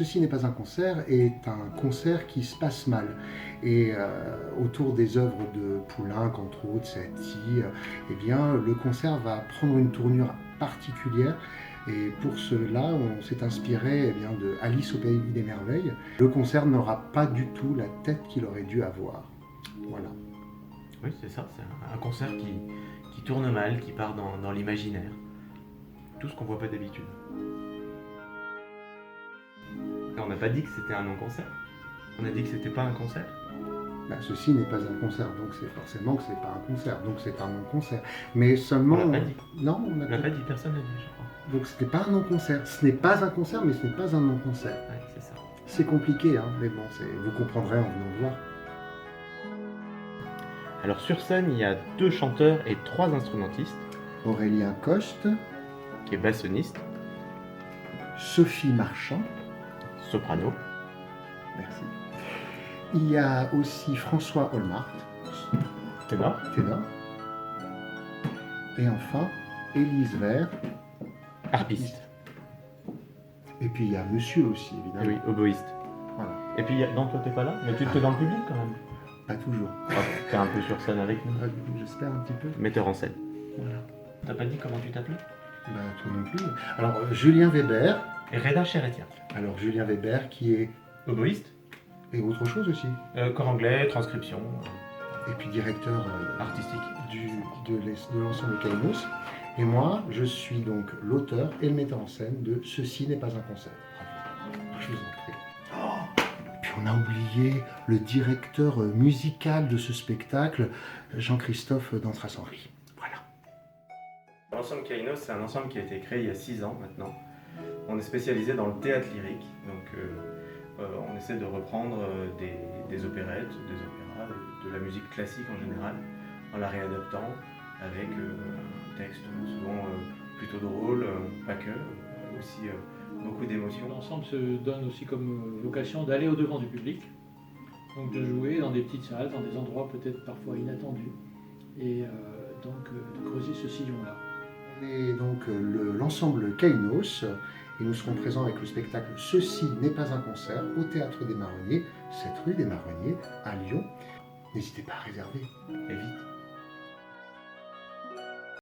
Ceci n'est pas un concert est un concert qui se passe mal. Et autour des œuvres de Poulenc, entre autres, Satie, eh bien, le concert va prendre une tournure particulière. Et pour cela, on s'est inspiré eh bien, de Alice au pays des merveilles. Le concert n'aura pas du tout la tête qu'il aurait dû avoir. Voilà. Oui, c'est ça, c'est un concert qui tourne mal, qui part dans l'imaginaire. Tout ce qu'on voit pas d'habitude. On n'a pas dit que c'était un non-concert. On a dit que c'était pas un concert. Ben, ceci n'est pas un concert, donc c'est forcément que c'est pas un concert, donc c'est un non-concert. Mais seulement... On l'a pas dit. Non, on On n'a l'a pas dit, personne l'a dit, je crois. Donc ce n'est pas un non-concert. Ce n'est pas un concert, mais ce n'est pas un non-concert. Ouais, c'est ça. C'est compliqué, hein, mais bon, vous comprendrez en venant le voir. Alors sur scène, il y a 2 chanteurs et 3 instrumentistes, Aurélien Coste, qui est bassoniste, Sophie Marchand, soprano, merci. Il y a aussi François Olmart, ténor, ténor. Et enfin, Élise Vert, harpiste. Et puis il y a Monsieur aussi, Et évidemment. oui, oboïste. Voilà. Et puis, non, toi t'es pas là, mais tu es dans le public quand même. Pas toujours. T'es un peu sur scène avec nous. J'espère un petit peu. Metteur en scène. Voilà. T'as pas dit comment tu t'appelais? Bah, toi non plus. Alors, Julien Weber. Et Reda Cheretia. Alors, Julien Weber qui est... Oboïste, Et autre chose aussi. corps anglais, transcription, Et puis directeur artistique. de l'ensemble Kainos. Et moi, je suis donc l'auteur et le metteur en scène de Ceci n'est pas un concert. Je vous en prie. Puis on a oublié le directeur musical de ce spectacle, Jean-Christophe Dantras-Henry. Voilà. L'ensemble Kainos, c'est un ensemble qui a été créé il y a 6 ans maintenant. On est spécialisé dans le théâtre lyrique, donc on essaie de reprendre des opérettes, des opéras, de la musique classique en général, en la réadaptant avec un texte souvent plutôt drôle, pas que, aussi beaucoup d'émotions. L'ensemble se donne aussi comme vocation d'aller au-devant du public, donc de jouer dans des petites salles, dans des endroits peut-être parfois inattendus, et donc de creuser ce sillon-là. On est donc l'ensemble Kainos et nous serons présents avec le spectacle Ceci n'est pas un concert au Théâtre des Marronniers, 7 rue des Marronniers à Lyon. N'hésitez pas à réserver. Et vite.